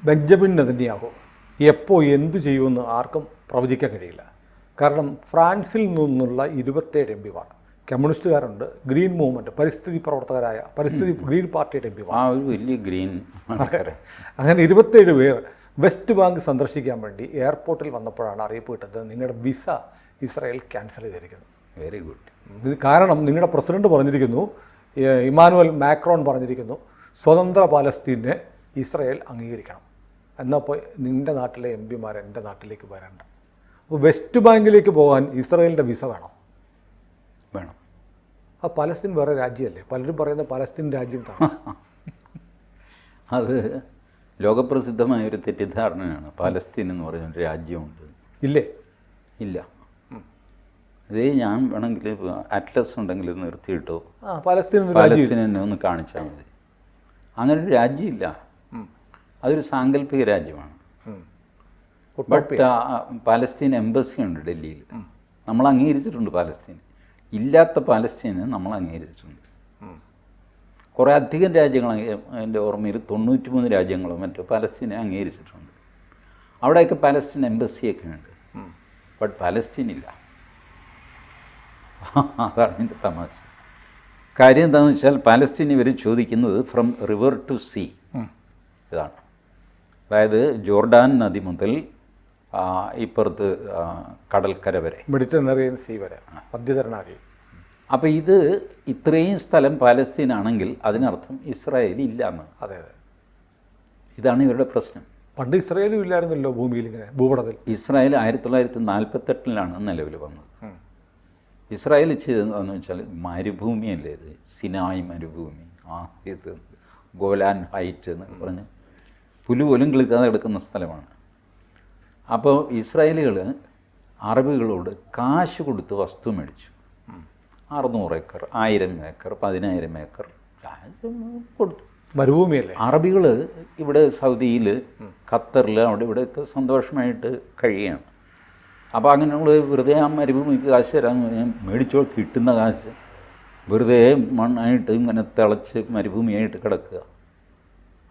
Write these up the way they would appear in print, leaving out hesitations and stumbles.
Benjamin Netanyahu എപ്പോൾ എന്തു ചെയ്യുമെന്ന് ആർക്കും പ്രവചിക്കാൻ കഴിയില്ല. കാരണം ഫ്രാൻസിൽ നിന്നുള്ള 27 എംപിമാർ, കമ്മ്യൂണിസ്റ്റുകാരുണ്ട്, ഗ്രീൻ മൂവ്മെൻറ്റ്, പരിസ്ഥിതി പ്രവർത്തകരായ ഗ്രീൻ പാർട്ടിയുടെ എംപിമാർ, ഒരു വലിയ ഗ്രീൻ അങ്ങനെ 27 പേർ വെസ്റ്റ് ബാങ്ക് സന്ദർശിക്കാൻ വേണ്ടി എയർപോർട്ടിൽ വന്നപ്പോഴാണ് അറിയിപ്പ് കിട്ടുന്നത് നിങ്ങളുടെ വിസ ഇസ്രായേൽ ക്യാൻസൽ ചെയ്തിരിക്കുന്നു. Very good. ഇത് കാരണം നിങ്ങളുടെ പ്രസിഡന്റ് പറഞ്ഞിരിക്കുന്നു, ഇമാനുവൽ മാക്രോൺ പറഞ്ഞിരിക്കുന്നു, സ്വതന്ത്ര പാലസ്തീനെ ഇസ്രായേൽ അംഗീകരിക്കണം. എന്നപ്പോൾ നിൻ്റെ നാട്ടിലെ എം പിമാർ എൻ്റെ നാട്ടിലേക്ക് വരണ്ട. അപ്പോൾ വെസ്റ്റ് ബാങ്കിലേക്ക് പോകാൻ ഇസ്രായേലിൻ്റെ വിസ വേണം. ആ പലസ്തീൻ വേറെ രാജ്യമല്ലേ? പലരും പറയുന്ന പലസ്തീൻ രാജ്യം തന്നെ. അത് ലോകപ്രസിദ്ധമായ ഒരു തെറ്റിദ്ധാരണയാണ്. പാലസ്തീൻ എന്ന് പറഞ്ഞൊരു രാജ്യമുണ്ട്. ഇല്ലേ? ഇല്ല. അതേ ഞാൻ വേണമെങ്കിൽ അറ്റ്ലസ് ഉണ്ടെങ്കിൽ നിർത്തിയിട്ടോ പാലസ്തീനെ ഒന്ന് കാണിച്ചാൽ മതി. അങ്ങനൊരു രാജ്യമില്ല. അതൊരു സാങ്കല്പിക രാജ്യമാണ്. ബട്ട് പാലസ്തീൻ എംബസി ഉണ്ട് ഡൽഹിയിൽ. നമ്മൾ അംഗീകരിച്ചിട്ടുണ്ട് പാലസ്തീൻ. ഇല്ലാത്ത പാലസ്തീനെ നമ്മൾ അംഗീകരിച്ചിട്ടുണ്ട്. കുറേ അധികം രാജ്യങ്ങൾ, എൻ്റെ ഓർമ്മയിൽ 93 രാജ്യങ്ങളോ മറ്റോ പാലസ്തീനെ അംഗീകരിച്ചിട്ടുണ്ട്. അവിടെയൊക്കെ പാലസ്തീൻ എംബസിയൊക്കെ ഉണ്ട്. ബട്ട് പാലസ്തീൻ ഇല്ല. അതാണ് എൻ്റെ തമാശ. കാര്യം എന്താണെന്ന് വെച്ചാൽ പാലസ്തീൻ ഇവർ ചോദിക്കുന്നത് ഫ്രം റിവർ ടു സീ ഇതാണ്. അതായത് ജോർഡാൻ നദി മുതൽ ഇപ്പുറത്ത് കടൽക്കര വരെ, മെഡിറ്ററേനിയൻ സീ വരെ, മധ്യധരണാഴി. അപ്പോൾ ഇത് ഇത്രയും സ്ഥലം പാലസ്തീൻ ആണെങ്കിൽ അതിനർത്ഥം ഇസ്രായേൽ ഇല്ല എന്നാണ്. അതെ അതെ, ഇതാണ് ഇതാണ് ഇവരുടെ പ്രശ്നം. പണ്ട് ഇസ്രായേലും ഇല്ലായിരുന്നല്ലോ ഭൂമിയിൽ, ഇങ്ങനെ ഭൂപടത്തിൽ. ഇസ്രായേൽ 1948 നിലവിൽ വന്നത്. ഇസ്രായേൽ ചെയ്തതെന്ന് വെച്ചാൽ മരുഭൂമിയല്ലേ ഇത്, സിനായ് മരുഭൂമി, ഇത് ഗോലാൻ ഹൈറ്റ് എന്ന് പറഞ്ഞ് പുല്ല് പോലും കിളിക്കാതെ കിടക്കുന്ന സ്ഥലമാണ്. അപ്പോൾ ഇസ്രായേലികൾ അറബികളോട് കാശ് കൊടുത്ത് വസ്തു മേടിച്ചു. 600 ഏക്കർ, 1000 ഏക്കർ, 10000 ഏക്കർ കൊടുത്തു. മരുഭൂമിയല്ലേ. അറബികൾ ഇവിടെ സൗദിയിൽ, ഖത്തറിൽ, അവിടെ ഇവിടെയൊക്കെ സന്തോഷമായിട്ട് കഴിയുകയാണ്. അപ്പോൾ അങ്ങനെയുള്ള വെറുതെ ആ മരുഭൂമിക്ക് കാശ് തരാമെന്ന് പറഞ്ഞാൽ മേടിച്ചോ, കിട്ടുന്ന കാശ് വെറുതെ മണ്ണായിട്ട് ഇങ്ങനെ തിളച്ച് മരുഭൂമിയായിട്ട് കിടക്കുക,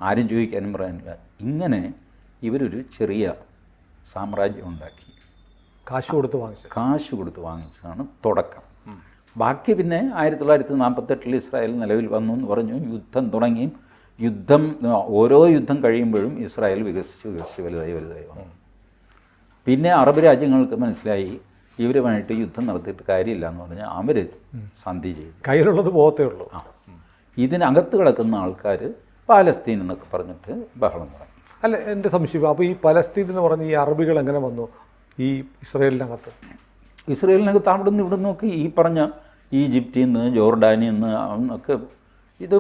ആരും ചോദിക്കാനും പറയാനില്ല. ഇങ്ങനെ ഇവരൊരു ചെറിയ സാമ്രാജ്യം ഉണ്ടാക്കി. കാശ് കൊടുത്ത് വാങ്ങിച്ചതാണ് തുടക്കം. ബാക്കി പിന്നെ 1948 ഇസ്രായേൽ നിലവിൽ വന്നു എന്ന് പറഞ്ഞു. യുദ്ധം തുടങ്ങി. ഓരോ യുദ്ധം കഴിയുമ്പോഴും ഇസ്രായേൽ വികസിച്ച് വലുതായി വന്നു. പിന്നെ അറബ് രാജ്യങ്ങൾക്ക് മനസ്സിലായി ഇവരുമായിട്ട് യുദ്ധം നടത്തിയിട്ട് കാര്യമില്ല എന്ന് പറഞ്ഞാൽ അവർ സന്ധി ചെയ്തു. കയ്യിലുള്ളത് പോകത്തേ ഉള്ളൂ. ഇതിനകത്ത് കിടക്കുന്ന ആൾക്കാർ പാലസ്തീൻ എന്നൊക്കെ പറഞ്ഞിട്ട് ബഹളം തുടങ്ങി. അല്ല, എൻ്റെ സംശയം, അപ്പോൾ ഈ പലസ്തീൻ എന്ന് പറഞ്ഞ് ഈ അറബികൾ എങ്ങനെ വന്നു ഈ ഇസ്രായേലിനകത്ത്? ഇസ്രായേലിനകത്ത് അവിടെ നിന്ന് ഇവിടെ നിന്നൊക്കെ ഈ പറഞ്ഞ ഈജിപ്തിൽ നിന്ന്, ജോർഡാനിൽ നിന്ന് ഒക്കെ, ഇത്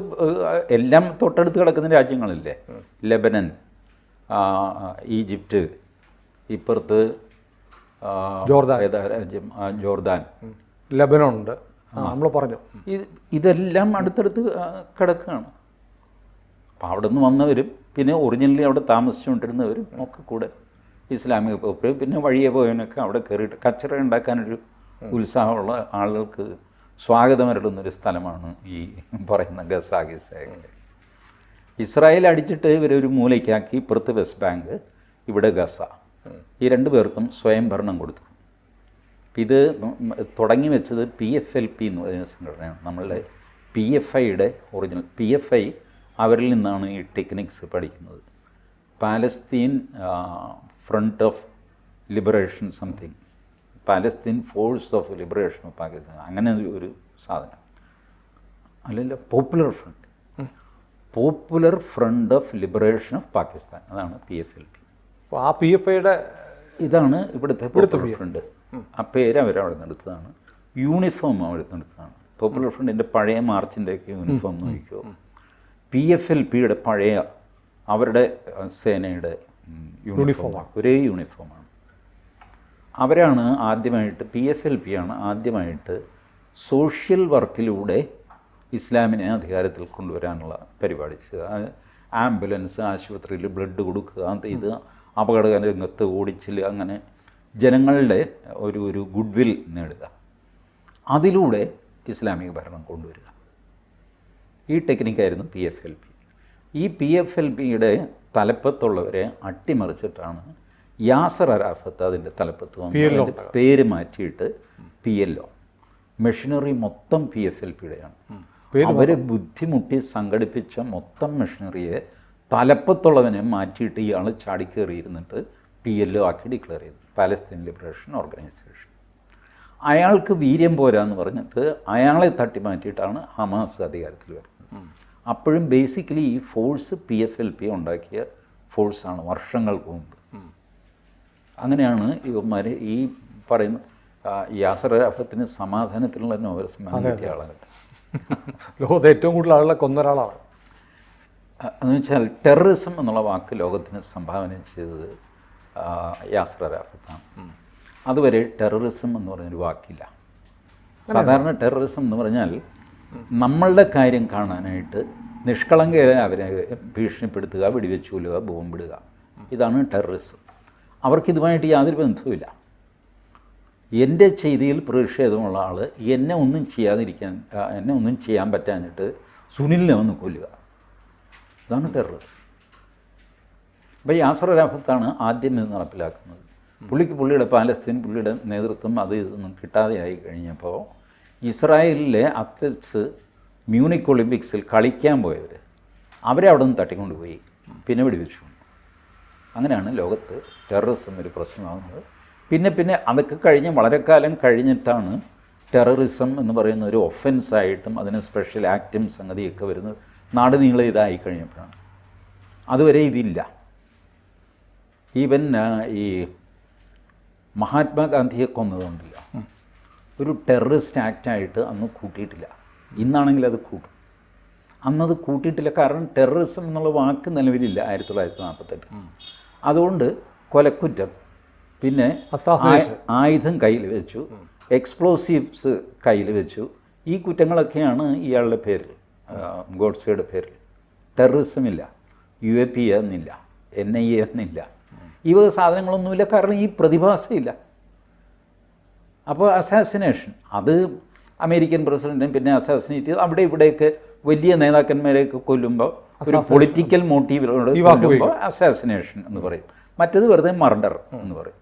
എല്ലാം തൊട്ടടുത്ത് കിടക്കുന്ന രാജ്യങ്ങളല്ലേ. ലെബനൻ, ഈജിപ്റ്റ്, ഇപ്പുറത്ത് ജോർദാൻ, ലെബനോണ്ട്, നമ്മൾ പറഞ്ഞു. ഇതെല്ലാം അടുത്തടുത്ത് കിടക്കുകയാണ്. അപ്പോൾ അവിടെ നിന്ന് വന്നവരും പിന്നെ ഒറിജിനലി അവിടെ താമസിച്ചുകൊണ്ടിരുന്നവരും ഒക്കെ കൂടെ ഇസ്ലാമിക പോപ്പുലർ, പിന്നെ വഴിയെ പോയവനൊക്കെ അവിടെ കയറിയിട്ട് കച്ചറ ഉണ്ടാക്കാനൊരു ഉത്സാഹമുള്ള ആളുകൾക്ക് സ്വാഗതമരുളുന്നൊരു സ്ഥലമാണ് ഈ പറയുന്ന ഗസ. ഇസ്രായേൽ അടിച്ചിട്ട് ഇവരൊരു മൂലയ്ക്കാക്കി. ഇപ്പുറത്ത് വെസ്റ്റ് ബാങ്ക്, ഇവിടെ ഗസ. ഈ 2 പേർക്കും സ്വയം ഭരണം കൊടുത്തു. ഇത് തുടങ്ങി വെച്ചത് PFLP എന്ന് പറയുന്ന സംഘടനയാണ്. നമ്മളുടെ PFIയുടെ ഒറിജിനൽ. PFI അവരിൽ നിന്നാണ് ഈ ടെക്നിക്സ് പഠിക്കുന്നത്. Palestine front of liberation something, Palestine force of liberation of Pakistan, അങ്ങനെ ഒരു സാധനം. അല്ലല്ല, popular front of liberation of Pakistan, അതാണ് PFLP. ആ PFIയുടെ ഇതാണ് ഇവിടുത്തെ പോപ്പുലർ ഫ്രണ്ട്. ആ പേര് അവരവിടെ നിന്നെടുത്തതാണ്. യൂണിഫോം അവിടെ നിന്നെടുത്തതാണ്. പോപ്പുലർ ഫ്രണ്ടിൻ്റെ പഴയ മാർച്ചിൻ്റെയൊക്കെ യൂണിഫോം നോക്കിക്കോ. PFLPയുടെ പഴയ അവരുടെ സേനയുടെ യൂണിഫോമാണ്, ഒരേ യൂണിഫോമാണ്. അവരാണ് ആദ്യമായിട്ട്, PFLPയാണ് ആദ്യമായിട്ട് സോഷ്യൽ വർക്കിലൂടെ ഇസ്ലാമിനെ അധികാരത്തിൽ കൊണ്ടുവരാനുള്ള പരിപാടി ചെയ്തത്. ആംബുലൻസ്, ആശുപത്രിയിൽ ബ്ലഡ് കൊടുക്കുക, ഇത് അപകട രംഗത്ത് ഓടിച്ചിൽ, അങ്ങനെ ജനങ്ങളുടെ ഒരു ഗുഡ് വിൽ നേടുക, അതിലൂടെ ഇസ്ലാമിക ഭരണം കൊണ്ടുവരിക. ഈ ടെക്നിക്കായിരുന്നു PFLP. ഈ PFLP-യുടെ തലപ്പത്തുള്ളവരെ അട്ടിമറിച്ചിട്ടാണ് യാസർ അറാഫത്ത് അതിൻ്റെ തലപ്പത്ത് വന്നു. അതിൻ്റെ പേര് മാറ്റിയിട്ട് PLO. മെഷീനറി മൊത്തം PFLP-യുടെയാണ്. അവർ ബുദ്ധിമുട്ടി സംഘടിപ്പിച്ച മൊത്തം മെഷീനറിയെ തലപ്പത്തുള്ളവനെ മാറ്റിയിട്ട് ഇയാൾ ചാടിക്കേറിയിരുന്നിട്ട് PLO ആക്കി ഡിക്ലെയർ ചെയ്തു, പാലസ്തീൻ ലിബറേഷൻ ഓർഗനൈസേഷൻ. അയാൾക്ക് വീര്യം പോരാന്ന് പറഞ്ഞിട്ട് അയാളെ തട്ടി മാറ്റിയിട്ടാണ് ഹമാസ് അധികാരത്തിൽ വരുന്നത്. അപ്പോഴും ബേസിക്കലി ഈ ഫോഴ്സ് PFLP ഉണ്ടാക്കിയ ഫോഴ്സാണ് വർഷങ്ങൾക്ക് മുമ്പ്. അങ്ങനെയാണ് ഇവന്മാർ ഈ പറയുന്ന യാസർ അറാഫത്തിന് സമാധാനത്തിലുള്ള നോബൽ സമ്മാനം കിട്ടിയ ആളാണ്. ലോകത്ത് ഏറ്റവും കൂടുതൽ ആളുകളെ കൊന്ന ഒരാളാണ്. എന്ന് വെച്ചാൽ ടെററിസം എന്നുള്ള വാക്ക് ലോകത്തിന് സംഭാവന ചെയ്തത് യാസർ അറാഫത്താണ്. അതുവരെ ടെററിസം എന്ന് പറഞ്ഞൊരു വാക്കില്ല. സാധാരണ ടെററിസം എന്ന് പറഞ്ഞാൽ നമ്മളുടെ കാര്യം കാണാനായിട്ട് നിഷ്കളങ്കരെ അവരെ ഭീഷണിപ്പെടുത്തുക, വെടിവെച്ച് കൊല്ലുക, ബോംബിടുക, ഇതാണ് ടെററിസം. അവർക്കിതുമായിട്ട് യാതൊരു ബന്ധവുമില്ല. എൻ്റെ ചെയ്തിയിൽ പ്രതിഷേധമുള്ള ആൾ എന്നെ ഒന്നും ചെയ്യാൻ പറ്റാഞ്ഞിട്ട് സുനിലിനെ ഒന്ന് കൊല്ലുക, ഇതാണ് ടെററിസം. അപ്പോൾ യാസർ അറാഫത്താണ് ആദ്യം ഇത് നടപ്പിലാക്കുന്നത്. പുള്ളിയുടെ പാലസ്തീൻ, പുള്ളിയുടെ നേതൃത്വം അത് ഇതൊന്നും കിട്ടാതെയായി കഴിഞ്ഞപ്പോൾ ഇസ്രായേലിലെ അത്ലറ്റ്സ് മ്യൂണിക് ഒളിമ്പിക്സിൽ കളിക്കാൻ പോയവർ അവരെ അവിടെ നിന്ന് തട്ടിക്കൊണ്ടുപോയി പിന്നെ വെടിവെച്ചു. അങ്ങനെയാണ് ലോകത്ത് ടെററിസം ഒരു പ്രശ്നമാകുന്നത്. പിന്നെ അതൊക്കെ കഴിഞ്ഞ് വളരെ കാലം കഴിഞ്ഞിട്ടാണ് ടെററിസം എന്ന് പറയുന്ന ഒരു ഒഫൻസായിട്ടും അതിന് സ്പെഷ്യൽ ആക്റ്റും സംഗതിയൊക്കെ വരുന്നത്. നാട് നീളെ ഇതായി കഴിഞ്ഞപ്പോഴാണ്. അതുവരെ ഇതില്ല. ഈവൻ ഈ മഹാത്മാഗാന്ധിയെ കൊന്നതുകൊണ്ടില്ല, ഒരു ടെററിസ്റ്റ് ആക്റ്റായിട്ട് അന്ന് കൂട്ടിയിട്ടില്ല. ഇന്നാണെങ്കിൽ അത് കൂട്ടും. അന്നത് കൂട്ടിയിട്ടില്ല. കാരണം ടെററിസം എന്നുള്ള വാക്ക് നിലവിലില്ല 1948. അതുകൊണ്ട് കൊലക്കുറ്റം, പിന്നെ ആയുധം കയ്യിൽ വെച്ചു, എക്സ്പ്ലോസീവ്സ് കയ്യിൽ വെച്ചു, ഈ കുറ്റങ്ങളൊക്കെയാണ് ഇയാളുടെ പേരിൽ, ഗോഡ്സെയുടെ പേരിൽ. ടെററിസം ഇല്ല, UAP എന്നില്ല, NIA എന്നില്ല, ഈ വക സാധനങ്ങളൊന്നുമില്ല. കാരണം ഈ പ്രതിഭാസമില്ല. അപ്പോൾ അസാസിനേഷൻ, അത് അമേരിക്കൻ പ്രസിഡൻറ്റും പിന്നെ അസാസിനേറ്റ് ചെയ്ത് അവിടെ ഇവിടെയൊക്കെ വലിയ നേതാക്കന്മാരെയൊക്കെ കൊല്ലുമ്പോൾ ഒരു പൊളിറ്റിക്കൽ മോട്ടീവിലോട് കൊല്ലുമ്പോൾ അസാസിനേഷൻ എന്ന് പറയും. മറ്റേത് വെറുതെ മർഡർ എന്ന് പറയും.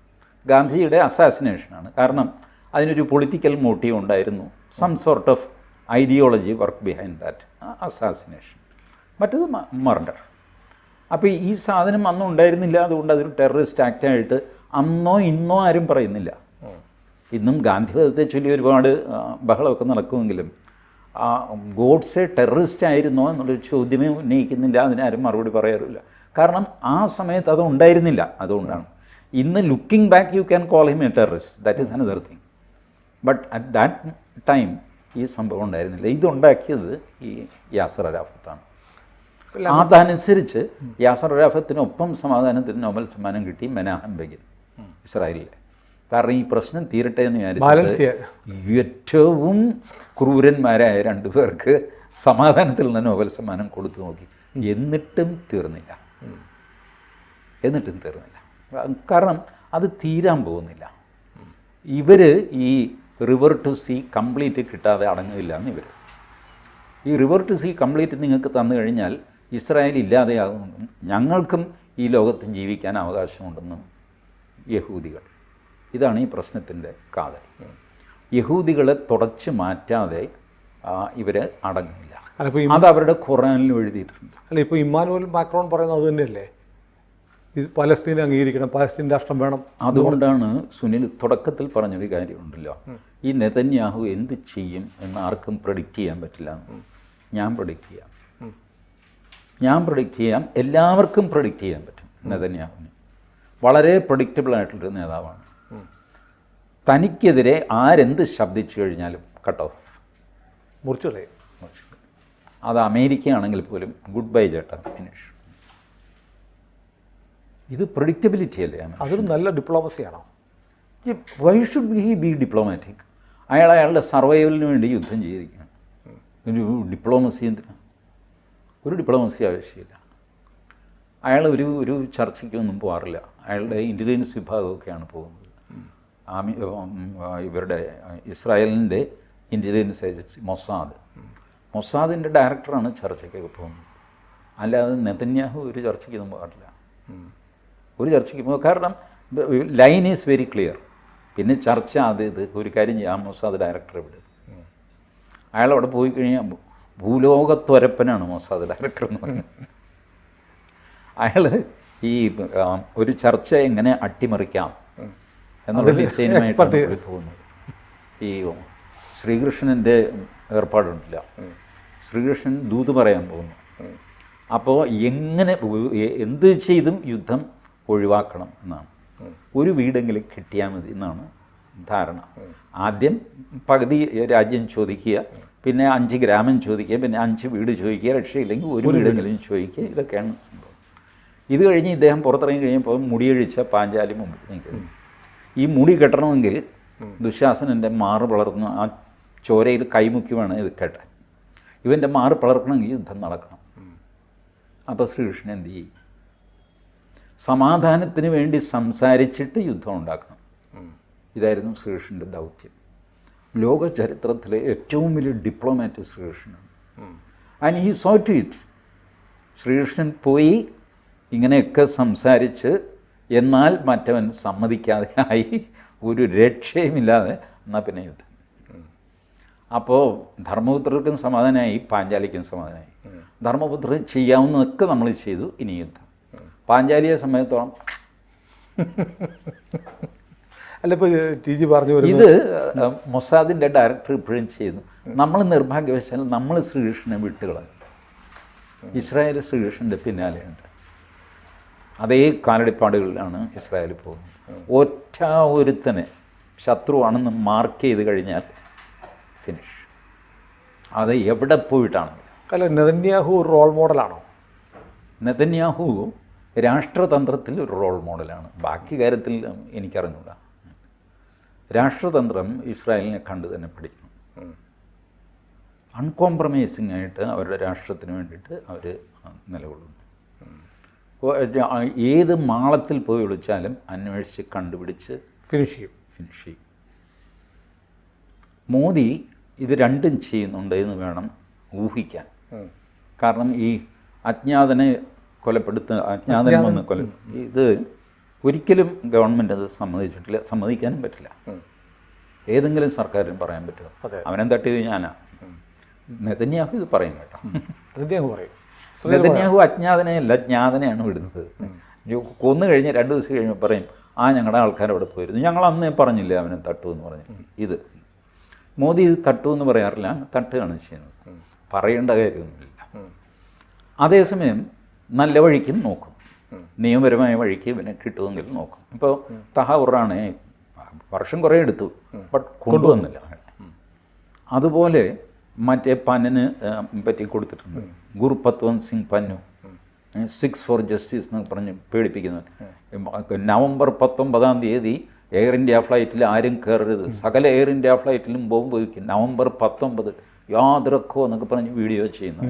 ഗാന്ധിയുടെ അസാസിനേഷനാണ്. കാരണം അതിനൊരു പൊളിറ്റിക്കൽ മോട്ടീവ് ഉണ്ടായിരുന്നു, some sort of ideology work behind that, assassination. മറ്റേത് മർഡർ. അപ്പോൾ ഈ സാധനം അന്നും ഉണ്ടായിരുന്നില്ല. അതുകൊണ്ട് അതൊരു ടെററിസ്റ്റ് ആക്റ്റായിട്ട് അന്നോ ഇന്നോ ആരും പറയുന്നില്ല. ഇന്നും ഗാന്ധിവധത്തെ ചൊല്ലി ഒരുപാട് ബഹളമൊക്കെ നടക്കുമെങ്കിലും ഗോഡ്സെ ടെററിസ്റ്റ് ആയിരുന്നോ എന്നുള്ളൊരു ചോദ്യമേ ഉന്നയിക്കുന്നില്ല. അതിനാരും മറുപടി പറയാറില്ല. കാരണം ആ സമയത്ത് അത് ഉണ്ടായിരുന്നില്ല. അതുകൊണ്ടാണ് ഇന്ന് looking back you can call him A terrorist, that is another thing. But at that time ഈ സംഭവം ഉണ്ടായിരുന്നില്ല. ഇതുണ്ടാക്കിയത് ഈ യാസർ അറാഫത്താണ്. അതനുസരിച്ച് യാസർ അറാഫത്തിനൊപ്പം സമാധാനത്തിന് നോബൽ സമ്മാനം കിട്ടി മെനാഹം ബെഗിൻ, ഇസ്രായേലിലെ. കാരണം ഈ പ്രശ്നം തീരട്ടെ എന്ന് വിചാരിച്ചിട്ട് ഏറ്റവും ക്രൂരന്മാരായ രണ്ടുപേർക്ക് സമാധാനത്തിലുള്ള നോബൽ സമ്മാനം കൊടുത്തു നോക്കി. എന്നിട്ടും തീർന്നില്ല. കാരണം അത് തീരാൻ പോകുന്നില്ല. ഇവർ ഈ റിവർ ടു സീ കംപ്ലീറ്റ് കിട്ടാതെ അടങ്ങില്ല എന്ന് ഇവർ. ഈ റിവർ ടു സീ കംപ്ലീറ്റ് നിങ്ങൾക്ക് തന്നു കഴിഞ്ഞാൽ ഇസ്രായേൽ ഇല്ലാതെയാകുമെന്നും ഞങ്ങൾക്കും ഈ ലോകത്ത് ജീവിക്കാൻ അവകാശമുണ്ടെന്നും യഹൂദികൾ. ഇതാണ് ഈ പ്രശ്നത്തിൻ്റെ കാതൽ. യഹൂദികളെ തുടച്ച് മാറ്റാതെ ഇവർ അടങ്ങില്ല. അത് അവരുടെ ഖുറാനിലും എഴുതിയിട്ടുണ്ട്. അല്ല, ഇപ്പോൾ ഇമ്മാനുവൽ മാക്രോൺ പറയുന്നത് അത് തന്നെയല്ലേ, ഇത് പലസ്തീനെ അംഗീകരിക്കണം, പലസ്തീൻ രാഷ്ട്രം വേണം. അതുകൊണ്ടാണ് സുനിൽ തുടക്കത്തിൽ പറഞ്ഞൊരു കാര്യമുണ്ടല്ലോ, ഈ നെതന്യാഹു എന്ത് ചെയ്യും എന്ന് ആർക്കും പ്രഡിക്റ്റ് ചെയ്യാൻ പറ്റില്ല. ഞാൻ പ്രഡിക്റ്റ് ചെയ്യാം, എല്ലാവർക്കും പ്രഡിക്റ്റ് ചെയ്യാൻ പറ്റും. നെതന്യാഹുവിന് വളരെ പ്രഡിക്റ്റബിളായിട്ടുള്ളൊരു നേതാവാണ്. തനിക്കെതിരെ ആരെന്ത് ശബ്ദിച്ചു കഴിഞ്ഞാലും കട്ട് ഓഫ്, മുറിച്ചു കളയും. അത് അമേരിക്കയാണെങ്കിൽ പോലും ഗുഡ് ബൈ ചേട്ടാ, ഫിനിഷ്. ഇത് പ്രഡിക്റ്റബിലിറ്റി അല്ലേ? അതൊരു നല്ല ഡിപ്ലോമസിയാണോ? Why should he be diplomatic? അയാളുടെ സർവൈവലിന് വേണ്ടി യുദ്ധം ചെയ്തിരിക്കുകയാണ്. ഒരു ഡിപ്ലോമസി എന്തിനാ? ഒരു ഡിപ്ലോമസി ആവശ്യമില്ല. അയാൾ ഒരു ചർച്ചയ്ക്കൊന്നും പോകാറില്ല. അയാളുടെ ഇൻ്റലിജൻസ് വിഭാഗമൊക്കെയാണ് പോകുന്നത്. ഇവരുടെ ഇസ്രായേലിൻ്റെ ഇൻ്റലിജൻസ് ഏജൻസി മൊസാദിൻ്റെ ഡയറക്ടറാണ് ചർച്ചയ്ക്കൊക്കെ പോകുന്നത്. അല്ലാതെ നെതന്യാഹു ഒരു ചർച്ചയ്ക്കൊന്നും പാടില്ല. ഒരു ചർച്ചയ്ക്ക് പോകുക, കാരണം ലൈൻ ഈസ് വെരി ക്ലിയർ. പിന്നെ ചർച്ച ഇത് ഒരു കാര്യം ചെയ്യാം, മൊസാദ് ഡയറക്ടറെ വിടും. അയാൾ അവിടെ പോയി കഴിഞ്ഞാൽ ഭൂലോകത്തൊരപ്പനാണ് മൊസാദ് ഡയറക്ടർ എന്ന് പറയുന്നത്. അയാൾ ഈ ഒരു ചർച്ച എങ്ങനെ അട്ടിമറിക്കാം എന്നുള്ള ഡിസൈനുമായിട്ടാണ് പോകുന്നത്. ഈ ശ്രീകൃഷ്ണൻ്റെ ഏർപ്പാടുണ്ടല്ല, ശ്രീകൃഷ്ണൻ ദൂത് പറയാൻ പോകുന്നു. അപ്പോൾ എങ്ങനെ എന്ത് ചെയ്തും യുദ്ധം ഒഴിവാക്കണം എന്നാണ്. ഒരു വീടെങ്കിലും കിട്ടിയാൽ മതി എന്നാണ് ധാരണ. ആദ്യം പകുതി രാജ്യം ചോദിക്കുക, പിന്നെ 5 ഗ്രാമം ചോദിക്കുക, പിന്നെ 5 വീട് ചോദിക്കുക, രക്ഷയില്ലെങ്കിൽ ഒരു വീടെങ്കിലും ചോദിക്കുക. ഇതൊക്കെയാണ് സംഭവം. ഇത് കഴിഞ്ഞ് ഇദ്ദേഹം പുറത്തിറങ്ങി കഴിഞ്ഞപ്പോൾ മുടിയൊഴിച്ച പാഞ്ചാലി മുമ്പിൽ നിൽക്കുന്നു. ഈ മുടി കെട്ടണമെങ്കിൽ ദുശാസനൻ്റെ മാറ് പിളർന്ന് ആ ചോരയിൽ കൈമുക്കി വേണം ഇത് കെട്ടാൻ. ഇവൻ്റെ മാറ് പിളർക്കണമെങ്കിൽ യുദ്ധം നടക്കണം. അപ്പോൾ ശ്രീകൃഷ്ണൻ എന്ത് ചെയ്യും? സമാധാനത്തിന് വേണ്ടി സംസാരിച്ചിട്ട് യുദ്ധം ഉണ്ടാക്കണം. ഇതായിരുന്നു ശ്രീകൃഷ്ണൻ്റെ ദൗത്യം. ലോക ചരിത്രത്തിലെ ഏറ്റവും വലിയ ഡിപ്ലോമാറ്റ് ശ്രീകൃഷ്ണനാണ്. And he saw to it. Sreekrishnan പോയി ഇങ്ങനെയൊക്കെ സംസാരിച്ച്, എന്നാൽ മറ്റവൻ സമ്മതിക്കാതെ ആയി, ഒരു രക്ഷയുമില്ലാതെ എന്നാൽ പിന്നെ യുദ്ധം. അപ്പോൾ ധർമ്മപുത്രർക്കും സമാധാനമായി, പാഞ്ചാലിക്കും സമാധാനമായി. ധർമ്മപുത്രൻ ചെയ്യാവുന്നതൊക്കെ നമ്മൾ ചെയ്തു, ഇനി യുദ്ധം. പാഞ്ചാലിയെ സമയത്തോളം അല്ല, ഇപ്പോൾ ടി ജി പറഞ്ഞു ഇത് മൊസാദിൻ്റെ ഡയറക്ടർ ഇപ്പോഴും ചെയ്യുന്നു. നമ്മൾ നിർഭാഗ്യവശാൽ നമ്മൾ ശ്രീകൃഷ്ണനെ വിട്ടുകളഞ്ഞു. ഇസ്രായേൽ ശ്രീകൃഷ്ണൻ്റെ പിന്നാലെയുണ്ട്. അതേ കാലടിപ്പാടുകളിലാണ് ഇസ്രായേൽ പോകുന്നത്. ഒറ്റ ഒരുത്തനെ ശത്രുവാണെന്ന് മാർക്ക് ചെയ്ത് കഴിഞ്ഞാൽ ഫിനിഷ്. അത് എവിടെ പോയിട്ടാണെങ്കിലും. അല്ല, നെതന്യാഹു ഒരു റോൾ മോഡലാണോ? നെതന്യാഹു രാഷ്ട്രതന്ത്രത്തിൽ ഒരു റോൾ മോഡലാണ്. ബാക്കി കാര്യത്തിൽ എനിക്കറിഞ്ഞൂടാ. രാഷ്ട്രതന്ത്രം ഇസ്രായേലിനെ കണ്ടു തന്നെ പഠിക്കണം. അൺകോംപ്രമൈസിങ് ആയിട്ട് അവരുടെ രാഷ്ട്രത്തിന് വേണ്ടിയിട്ട് അവർ നിലകൊള്ളുന്നു. ഏത് മാളത്തിൽ പോയി വിളിച്ചാലും അന്വേഷിച്ച് കണ്ടുപിടിച്ച് ഫിനിഷ് ചെയ്യും. മോദി ഇത് രണ്ടും ചെയ്യുന്നുണ്ട് എന്ന് വേണം ഊഹിക്കാൻ. കാരണം ഈ അജ്ഞാതനെ അജ്ഞാതനെ വന്ന് ഇത് ഒരിക്കലും ഗവൺമെൻറ് അത് സമ്മതിച്ചിട്ടില്ല, സമ്മതിക്കാനും പറ്റില്ല. ഏതെങ്കിലും സർക്കാരിനും പറയാൻ പറ്റുമോ? അവനെ തട്ടിയത് ഞാനാ. നെതന്യാഹു ഇത് പറയും കേട്ടോ. നെതന്യാഹു അജ്ഞാതനെയല്ല, ജ്ഞാതനെയാണ് വിടുന്നത്. കൊന്നു കഴിഞ്ഞ് 2 ദിവസം കഴിയുമ്പോൾ പറയും, ഞങ്ങളുടെ ആൾക്കാർ അവിടെ പോയിരുന്നു, ഞങ്ങൾ അന്നേ പറഞ്ഞില്ല അവനെ തട്ടു എന്ന് പറഞ്ഞു. ഇത് മോദി ഇത് തട്ടു എന്ന് പറയാറില്ല, തട്ടുകയാണ് ചെയ്യുന്നത്. പറയേണ്ട കാര്യമൊന്നുമില്ല. അതേസമയം നല്ല വഴിക്കും നോക്കും, നിയമപരമായ വഴിക്ക് ഇവനെ കിട്ടുമെങ്കിൽ നോക്കും. ഇപ്പോൾ തഹാവുറാണെ വർഷം കുറേ എടുത്തു, ബട്ട് കൊണ്ടുവന്നില്ല. അതുപോലെ മറ്റേ പന്നിന് പറ്റി കൊടുത്തിട്ടുണ്ട്. ഗുർപത്വന്ത് സിംഗ് പന്നു, 6 for Justice എന്ന് പറഞ്ഞ് പേടിപ്പിക്കുന്നത്. നവംബർ 19 എയർ ഇന്ത്യ ഫ്ലൈറ്റിൽ ആരും കയറരുത്, സകല എയർ ഇന്ത്യ ഫ്ലൈറ്റിലും ബോംബ് വയ്ക്കും. നവംബർ 19 യാതൊരക്കോ എന്നൊക്കെ പറഞ്ഞ് വീഡിയോ ചെയ്യുന്നു.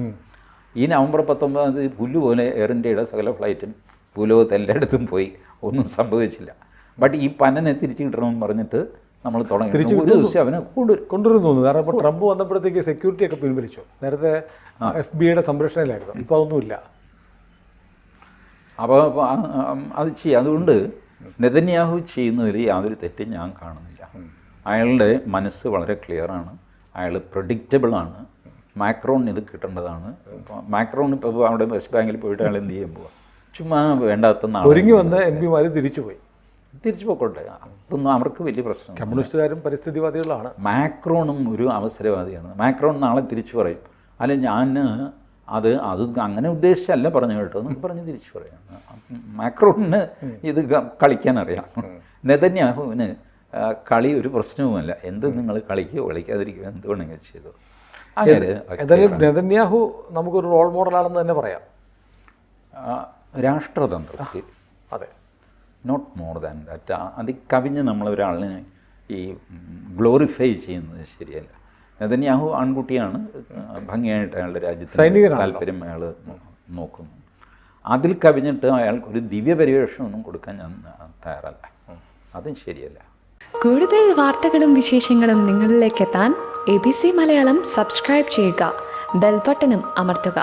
ഈ നവംബർ 19 പുല്ലുപോലെ എയർ ഇന്ത്യയുടെ സകല ഫ്ലൈറ്റും ഭൂലോകത്ത് എല്ലായിടത്തും പോയി, ഒന്നും സംഭവിച്ചില്ല. ബട്ട് ഈ പന്നനെ തിരിച്ചു കിട്ടണമെന്ന് പറഞ്ഞിട്ട് നമ്മൾ തുടങ്ങി. ഒരു ദിവസം അവനെ കൊണ്ടുവരുന്നു തോന്നുന്നു. കാരണം ഇപ്പോൾ ട്രംപ് വന്നപ്പോഴത്തേക്ക് സെക്യൂരിറ്റി ഒക്കെ പിൻവലിച്ചു. നേരത്തെ FBI സംരക്ഷണയിലായിരുന്നു, ഇപ്പോൾ അതൊന്നുമില്ല. അപ്പോൾ അത് ചെയ്യും. അതുകൊണ്ട് നെതന്യാഹു ചെയ്യുന്നതിൽ യാതൊരു തെറ്റും ഞാൻ കാണുന്നില്ല. അയാളുടെ മനസ്സ് വളരെ ക്ലിയറാണ്, അയാൾ പ്രഡിക്റ്റബിളാണ്. മാക്രോൺ ഇത് കിട്ടേണ്ടതാണ്. മാക്രോൺ ഇപ്പോൾ അവിടെ വെസ്റ്റ് ബാങ്കിൽ പോയിട്ട് അയാൾ എന്ത് ചെയ്യാൻ പോവാ? ചുമ്മാ വേണ്ടാത്ത ഒരുങ്ങി വന്ന് MP തിരിച്ചുപോയി. തിരിച്ചു പോയിക്കോട്ടെ, അതൊന്നും അവർക്ക് വലിയ പ്രശ്നം. കമ്മ്യൂണിസ്റ്റുകാരും പരിസ്ഥിതിവാദികളാണ്. മാക്രോണും ഒരു അവസരവാദിയാണ്. മാക്രോൺ നാളെ തിരിച്ചു പറയും, അല്ല ഞാൻ അത് അങ്ങനെ ഉദ്ദേശിച്ചല്ല പറഞ്ഞു കേട്ടോ എന്നൊക്കെ പറഞ്ഞ് തിരിച്ചു പറയാം. മാക്രോണിന് ഇത് കളിക്കാനറിയാം. നെതന്യാഹുവിന് കളി ഒരു പ്രശ്നവുമല്ല. എന്ത് നിങ്ങൾ കളിക്കുകയോ കളിക്കാതിരിക്കുകയോ എന്ത് വേണമെങ്കിൽ ചെയ്തോ. ഏതായാലും നെതന്യാഹു നമുക്കൊരു റോൾ മോഡലാണെന്ന് തന്നെ പറയാം രാഷ്ട്രതന്ത്രത്തിൽ. അതെ, നോട്ട് മോർ ദാൻ ദാറ്റ്. അതിൽ കവിഞ്ഞ് നമ്മളൊരാളിനെ ഈ ഗ്ലോറിഫൈ ചെയ്യുന്നത് ശരിയല്ല. നെതന്യാഹു ആൺകുട്ടിയാണ്, ഭംഗിയായിട്ട് അയാളുടെ രാജ്യത്തിന് താല്പര്യം അയാൾ നോക്കുന്നു. അതിൽ കവിഞ്ഞിട്ട് അയാൾക്കൊരു ദിവ്യ പരിവേഷമൊന്നും കൊടുക്കാൻ ഞാൻ തയ്യാറല്ല. അതും ശരിയല്ല. കൂടുതൽ വാർത്തകളും വിശേഷങ്ങളും നിങ്ങളിലേക്ക് എത്താൻ ABC മലയാളം സബ്സ്ക്രൈബ് ചെയ്യുക, ബെൽ ബട്ടണും അമർത്തുക.